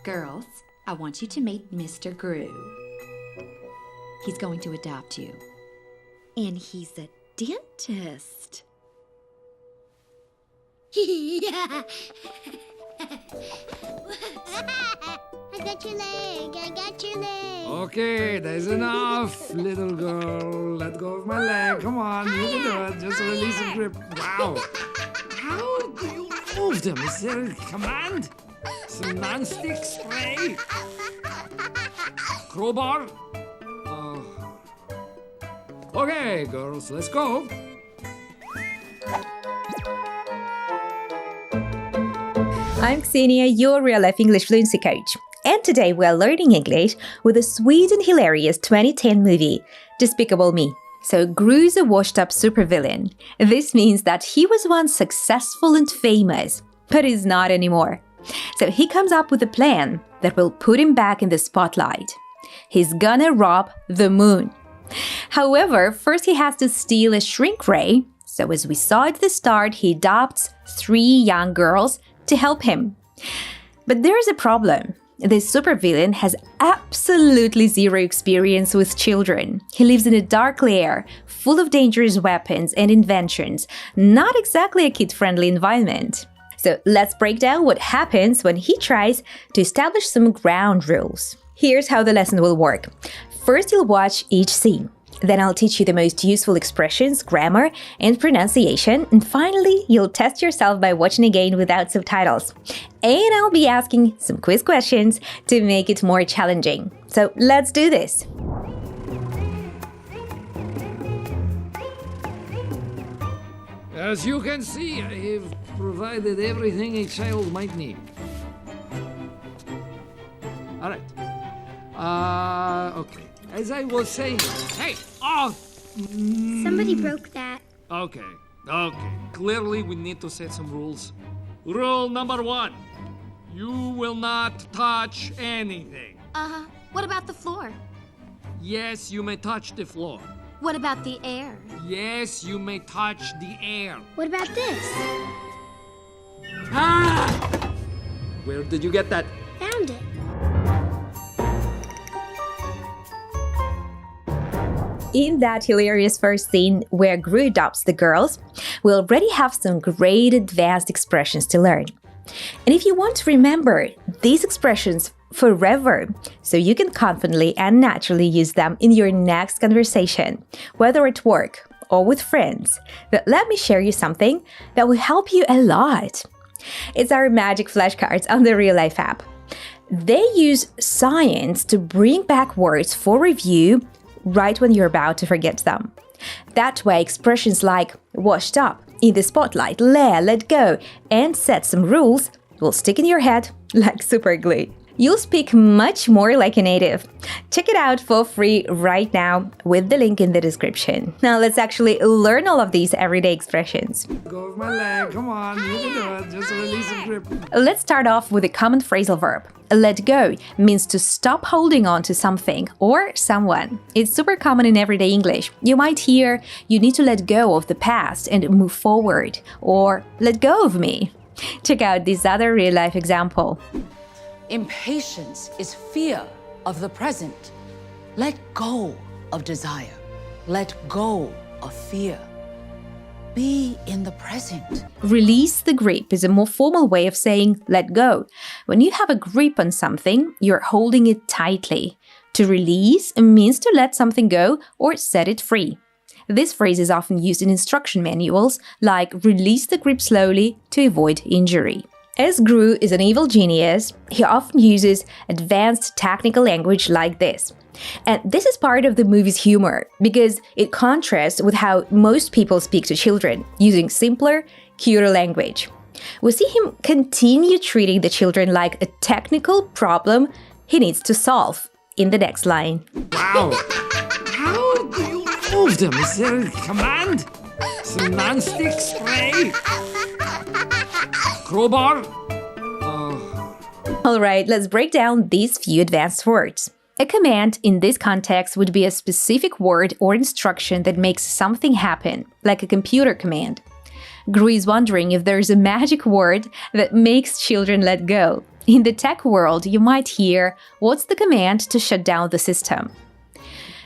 Girls, I want you to meet Mr. Gru. He's going to adopt you. And he's a dentist. I got your leg. I got your leg. Okay, that's enough, little girl. Let go of my leg. Come on, you can do it. Just release the grip. Wow. How do you move them? Is there a command? Some non-stick spray? Crowbar? Okay, girls, let's go. I'm Xenia, your real-life English fluency coach. And today we're learning English with a sweet and hilarious 2010 movie, Despicable Me. So Gru's a washed-up supervillain. This means that he was once successful and famous, but is not anymore. So he comes up with a plan that will put him back in the spotlight. He's gonna rob the moon. However, first he has to steal a shrink ray. So as we saw at the start, he adopts 3 young girls to help him. But there is a problem. This supervillain has absolutely zero experience with children. He lives in a dark lair, full of dangerous weapons and inventions. Not exactly a kid-friendly environment. So let's break down what happens when he tries to establish some ground rules. Here's how the lesson will work. First, you'll watch each scene. Then I'll teach you the most useful expressions, grammar, and pronunciation. And finally, you'll test yourself by watching again without subtitles. And I'll be asking some quiz questions to make it more challenging. So let's do this. As you can see, I have provided everything a child might need. All right. Okay. As I was saying, hey, Somebody broke that. Okay. Clearly, we need to set some rules. Rule number 1. You will not touch anything. What about the floor? Yes, you may touch the floor. What about the air? Yes, you may touch the air. What about this? Ah! Where did you get that? Found it. In that hilarious first scene where Gru adopts the girls, we already have some great advanced expressions to learn. And if you want to remember these expressions forever, so you can confidently and naturally use them in your next conversation, whether at work or with friends, but let me share you something that will help you a lot. It's our magic flashcards on the Real Life app. They use science to bring back words for review right when you're about to forget them. That way, expressions like washed up, in the spotlight, let go, and set some rules will stick in your head like super glue. You'll speak much more like a native. Check it out for free right now with the link in the description. Now let's actually learn all of these everyday expressions. Go with my leg. Come on, you can do it. Just release the grip. Let's start off with a common phrasal verb. Let go means to stop holding on to something or someone. It's super common in everyday English. You might hear, you need to let go of the past and move forward, or let go of me. Check out this other real-life example. Impatience is fear of the present. Let go of desire. Let go of fear. Be in the present. Release the grip is a more formal way of saying let go. When you have a grip on something, you're holding it tightly. To release means to let something go or set it free. This phrase is often used in instruction manuals, like release the grip slowly to avoid injury. As Gru is an evil genius, he often uses advanced technical language like this. And this is part of the movie's humor, because it contrasts with how most people speak to children, using simpler, cuter language. We see him continue treating the children like a technical problem he needs to solve in the next line. Wow. How do you move them? Is there a command? Some non-stick spray? Crowbar? All right, let's break down these few advanced words. A command in this context would be a specific word or instruction that makes something happen, like a computer command. Gru is wondering if there's a magic word that makes children let go. In the tech world, you might hear, "What's the command to shut down the system?"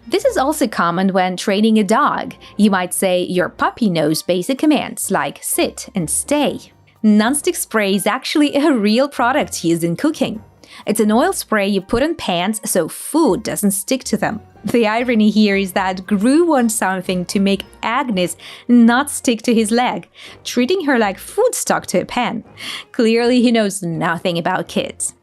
This is also common when training a dog. You might say your puppy knows basic commands like sit and stay. Non-stick spray is actually a real product used in cooking. It's an oil spray you put on pans so food doesn't stick to them. The irony here is that Gru wants something to make Agnes not stick to his leg, treating her like food stuck to a pan. Clearly, he knows nothing about kids.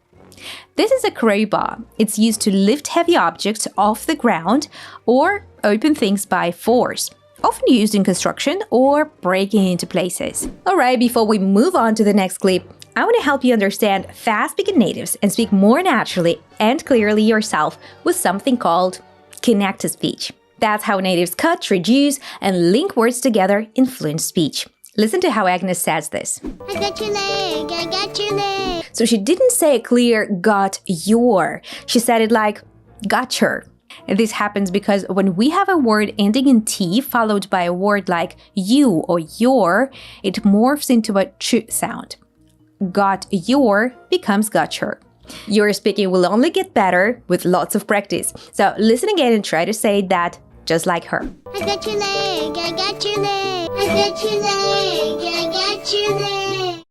This is a crowbar. It's used to lift heavy objects off the ground or open things by force, often used in construction or breaking into places. Alright, before we move on to the next clip, I want to help you understand fast-speaking natives and speak more naturally and clearly yourself with something called connected speech. That's how natives cut, reduce, and link words together in fluent speech. Listen to how Agnes says this. I got your leg, I got your leg. So she didn't say a clear got your. She said it like gotcha. And this happens because when we have a word ending in T followed by a word like you or your, it morphs into a ch sound. Got your becomes gotcha. Your speaking will only get better with lots of practice. So listen again and try to say that just like her. I got your leg, I got your leg. I got your leg, I got your leg.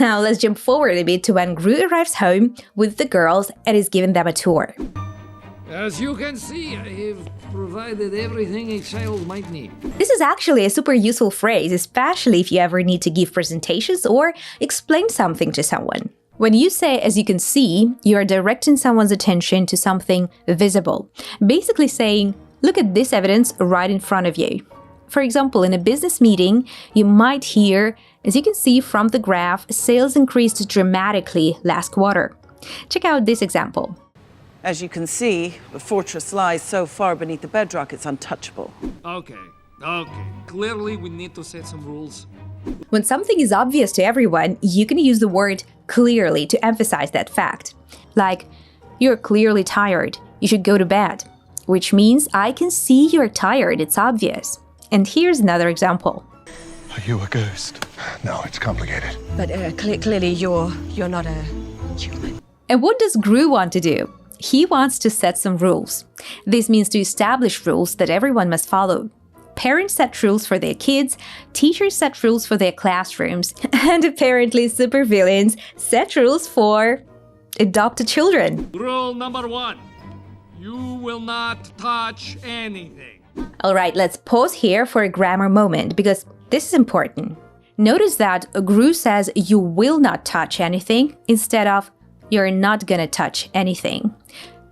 Now let's jump forward a bit to when Gru arrives home with the girls and is giving them a tour. As you can see, I have provided everything a child might need. This is actually a super useful phrase, especially if you ever need to give presentations or explain something to someone. When you say, as you can see, you are directing someone's attention to something visible, basically saying, look at this evidence right in front of you. For example, in a business meeting, you might hear, as you can see from the graph, sales increased dramatically last quarter. Check out this example. As you can see, the fortress lies so far beneath the bedrock it's untouchable. Okay. Clearly, we need to set some rules. When something is obvious to everyone, you can use the word clearly to emphasize that fact. Like, you're clearly tired, you should go to bed. Which means I can see you're tired, it's obvious. And here's another example. Are you a ghost? No, it's complicated. But clearly you're not a human. And what does Gru want to do? He wants to set some rules. This means to establish rules that everyone must follow. Parents set rules for their kids, teachers set rules for their classrooms, and apparently supervillains set rules for adopted children. Rule number 1. You will not touch anything. Alright, let's pause here for a grammar moment because this is important. Notice that Gru says you will not touch anything instead of you're not gonna touch anything.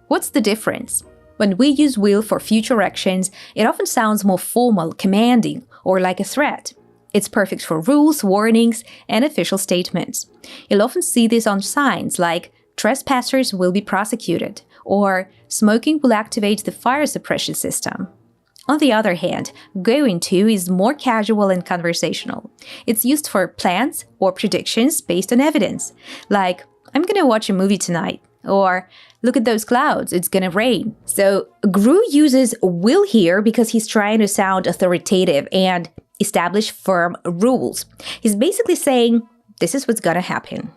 What's the difference? When we use will for future actions, it often sounds more formal, commanding, or like a threat. It's perfect for rules, warnings, and official statements. You'll often see this on signs like trespassers will be prosecuted, or smoking will activate the fire suppression system. On the other hand, going to is more casual and conversational. It's used for plans or predictions based on evidence, like, I'm gonna watch a movie tonight, or look at those clouds, it's gonna rain. So Gru uses will here because he's trying to sound authoritative and establish firm rules. He's basically saying, this is what's gonna happen.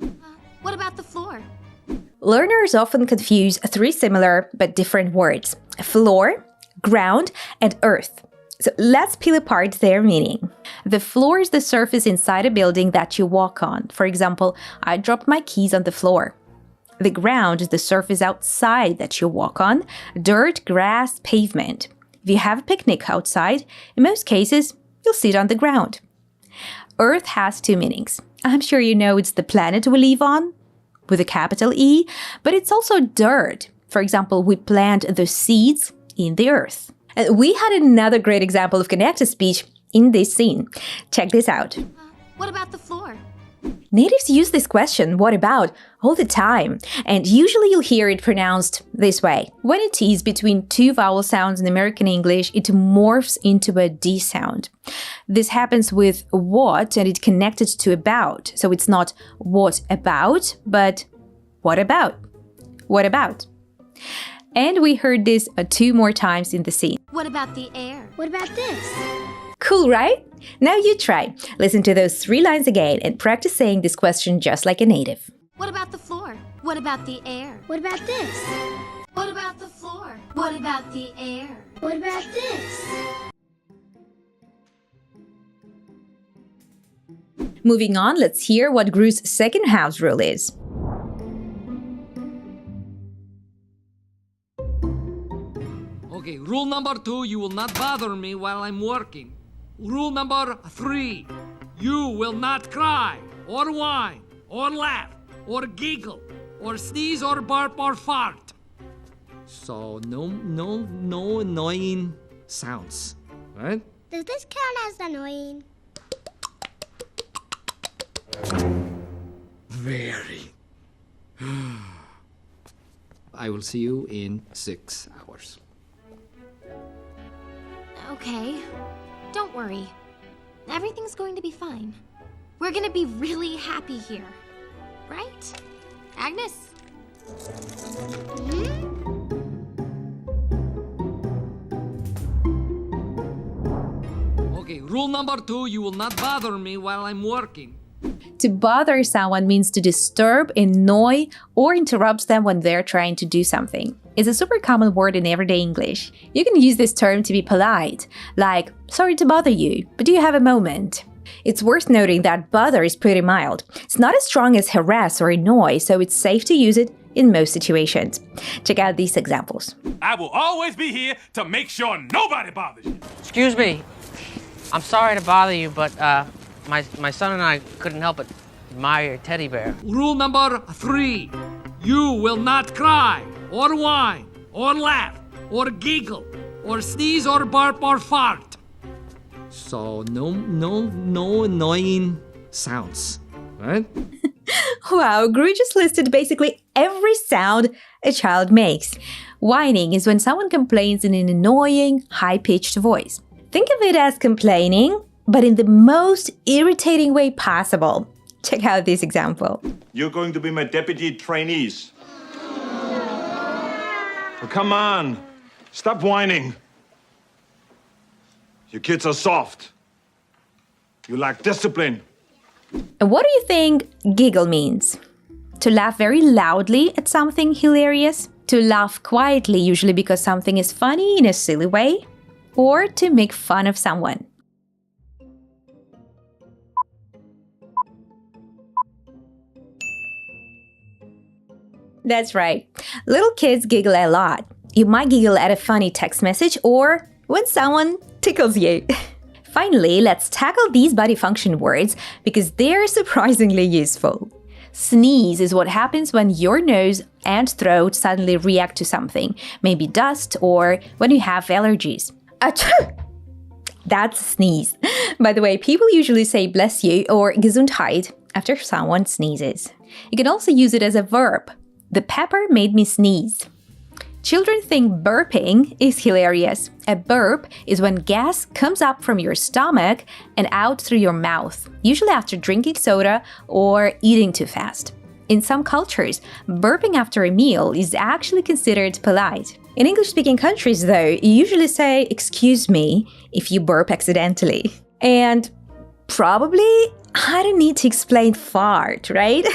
What about the floor? Learners often confuse three similar but different words: floor, ground, and earth. So let's peel apart their meaning. The floor is the surface inside a building that you walk on. For example, I dropped my keys on the floor. The ground is the surface outside that you walk on: dirt, grass, pavement. If you have a picnic outside, in most cases, you'll sit on the ground. Earth has two meanings. I'm sure you know it's the planet we live on, with a capital E, but it's also dirt. For example, we plant the seeds in the earth. And we had another great example of connected speech in this scene. Check this out. What about the floor? Natives use this question, what about, all the time, and usually you'll hear it pronounced this way. When it is between two vowel sounds in American English, it morphs into a D sound. This happens with what and it connected to about, so it's not what about, but what about? What about? And we heard this 2 more times in the scene. What about the air? What about this? Cool, right? Now you try. Listen to those 3 lines again and practice saying this question just like a native. What about the floor? What about the air? What about this? What about the floor? What about the air? What about this? Moving on, let's hear what Gru's second house rule is. Okay, rule number 2, you will not bother me while I'm working. Rule number 3, you will not cry, or whine, or laugh, or giggle, or sneeze, or burp, or fart. So, no annoying sounds, right? Does this count as annoying? Very. I will see you in 6 hours. Okay. Don't worry. Everything's going to be fine. We're gonna be really happy here. Right? Agnes? Okay, rule number 2, you will not bother me while I'm working. To bother someone means to disturb, annoy, or interrupt them when they're trying to do something. It's a super common word in everyday English. You can use this term to be polite, like, sorry to bother you, but do you have a moment? It's worth noting that bother is pretty mild. It's not as strong as harass or annoy, so it's safe to use it in most situations. Check out these examples. I will always be here to make sure nobody bothers you. Excuse me. I'm sorry to bother you, but my son and I couldn't help but admire your teddy bear. Rule number 3, you will not cry, or whine, or laugh, or giggle, or sneeze, or burp, or fart. So, no annoying sounds, right? Wow, Gru just listed basically every sound a child makes. Whining is when someone complains in an annoying, high-pitched voice. Think of it as complaining, but in the most irritating way possible. Check out this example. You're going to be my deputy trainees. Oh, come on, stop whining. You kids are soft. You lack discipline. And what do you think giggle means? To laugh very loudly at something hilarious? To laugh quietly, usually because something is funny in a silly way? Or to make fun of someone? That's right. Little kids giggle a lot. You might giggle at a funny text message or when someone tickles you. Finally, let's tackle these body function words because they're surprisingly useful. Sneeze is what happens when your nose and throat suddenly react to something, maybe dust or when you have allergies. Achoo! That's a sneeze. By the way, people usually say bless you or gesundheit after someone sneezes. You can also use it as a verb. The pepper made me sneeze. Children think burping is hilarious. A burp is when gas comes up from your stomach and out through your mouth, usually after drinking soda or eating too fast. In some cultures, burping after a meal is actually considered polite. In English-speaking countries, though, you usually say, excuse me, if you burp accidentally. And probably, I don't need to explain fart, right?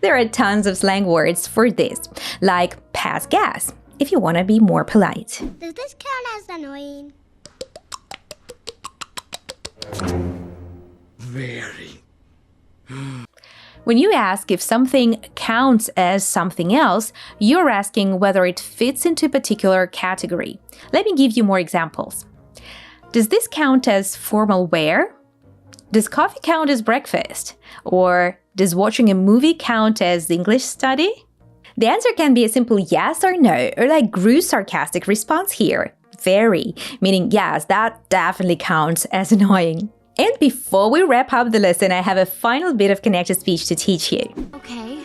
There are tons of slang words for this, like pass gas, if you want to be more polite. Does this count as annoying? Very. When you ask if something counts as something else, you're asking whether it fits into a particular category. Let me give you more examples. Does this count as formal wear? Does coffee count as breakfast? Or does watching a movie count as English study? The answer can be a simple yes or no, or like Gru's sarcastic response here. Very, meaning yes, that definitely counts as annoying. And before we wrap up the lesson, I have a final bit of connected speech to teach you. Okay.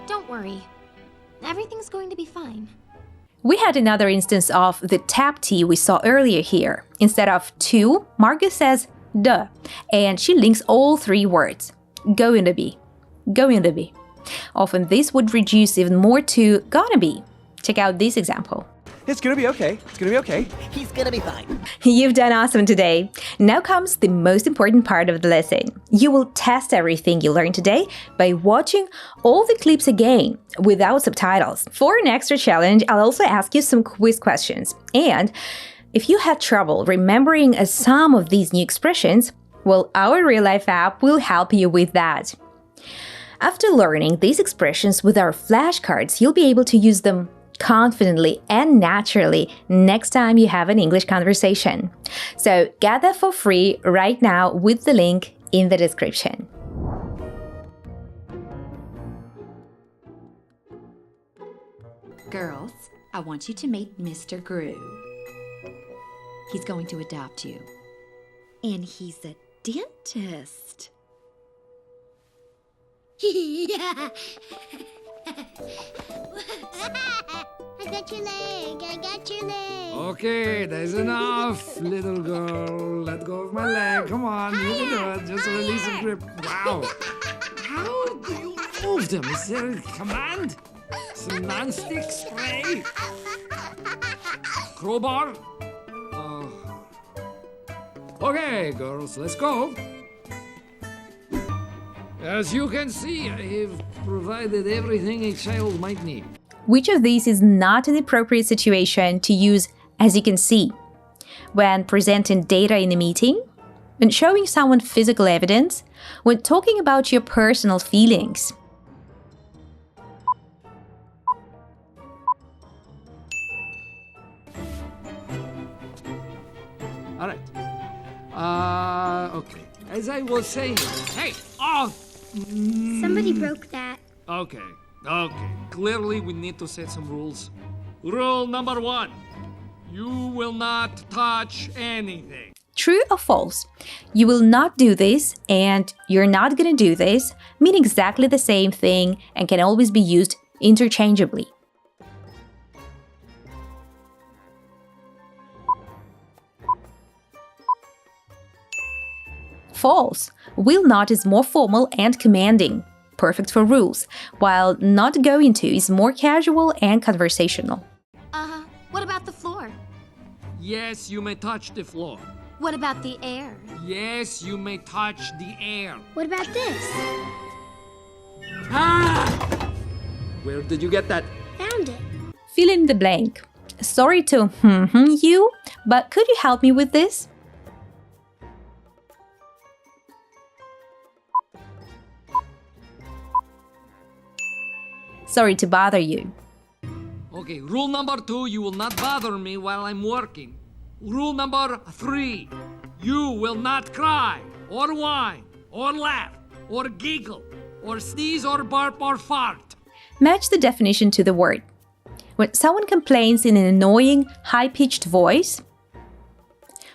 Don't worry. Everything's going to be fine. We had another instance of the tap T we saw earlier here. Instead of to, Margot says the, and she links all 3 words. Going to be. Going to be. Often this would reduce even more to gonna be. Check out this example. It's gonna be okay. It's gonna be okay. He's gonna be fine. You've done awesome today. Now comes the most important part of the lesson. You will test everything you learned today by watching all the clips again without subtitles. For an extra challenge, I'll also ask you some quiz questions. And if you had trouble remembering some of these new expressions, well, our real life app will help you with that. After learning these expressions with our flashcards, you'll be able to use them confidently and naturally next time you have an English conversation. So get that for free right now with the link in the description. Girls, I want you to meet Mr. Gru. He's going to adopt you. And he's a dentist. Yeah. I got your leg. I got your leg. Okay, there's enough, little girl. Let go of my leg. Come on, you can do it. Just release the grip. Wow. How do you move them? Is there a command? Some non-stick spray? Crowbar? Okay, girls, let's go. As you can see, I have provided everything a child might need. Which of these is not an appropriate situation to use as you can see? When presenting data in a meeting? When showing someone physical evidence? When talking about your personal feelings? All right. Okay. As I was saying, hey, Somebody broke that. Okay. Clearly, we need to set some rules. Rule number 1. You will not touch anything. True or false? You will not do this and you're not gonna do this mean exactly the same thing and can always be used interchangeably. False. Will not is more formal and commanding, perfect for rules, while not going to is more casual and conversational. What about the floor? Yes, you may touch the floor. What about the air? Yes, you may touch the air. What about this? Where did you get that? Found it. Fill in the blank. Sorry to you, but could you help me with this? Sorry to bother you. Okay, rule number 2, you will not bother me while I'm working. Rule number 3, you will not cry, or whine, or laugh, or giggle, or sneeze, or burp, or fart. Match the definition to the word. When someone complains in an annoying, high-pitched voice.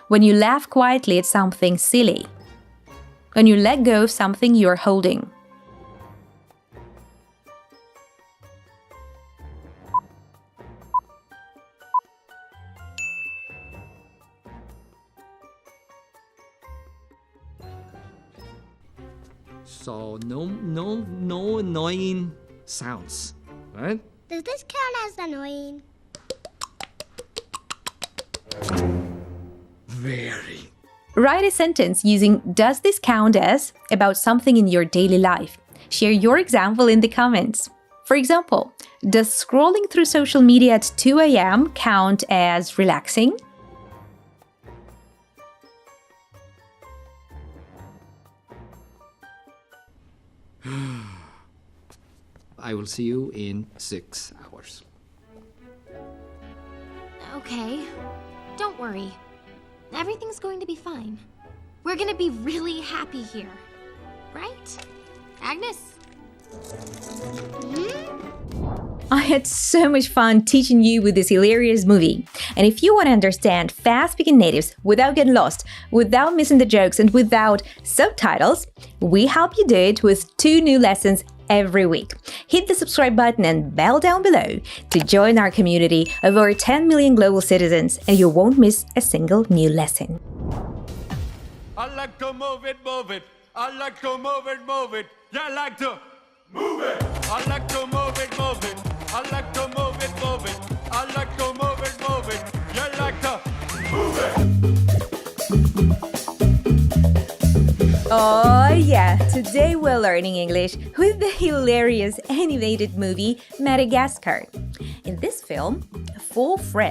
When you laugh quietly at something silly. When you let go of something you're holding. So no annoying sounds, right? Does this count as annoying? Very. Write a sentence using "Does this count as" about something in your daily life. Share your example in the comments. For example, does scrolling through social media at 2 a.m. count as relaxing? I will see you in 6 hours. Okay. Don't worry. Everything's going to be fine. We're gonna be really happy here. Right? Agnes? I had so much fun teaching you with this hilarious movie. And if you want to understand fast-speaking natives without getting lost, without missing the jokes, and without subtitles, we help you do it with 2 new lessons every week. Hit the subscribe button and bell down below to join our community of over 10 million global citizens, and you won't miss a single new lesson. I like to move it, move it. I like to move it, move it. Yeah, I like to move it. I like to move it, move it. I like to move it, move it. I like to move it, move it. Oh, yeah, today we're learning English with the hilarious animated movie Madagascar. In this film, 4 friends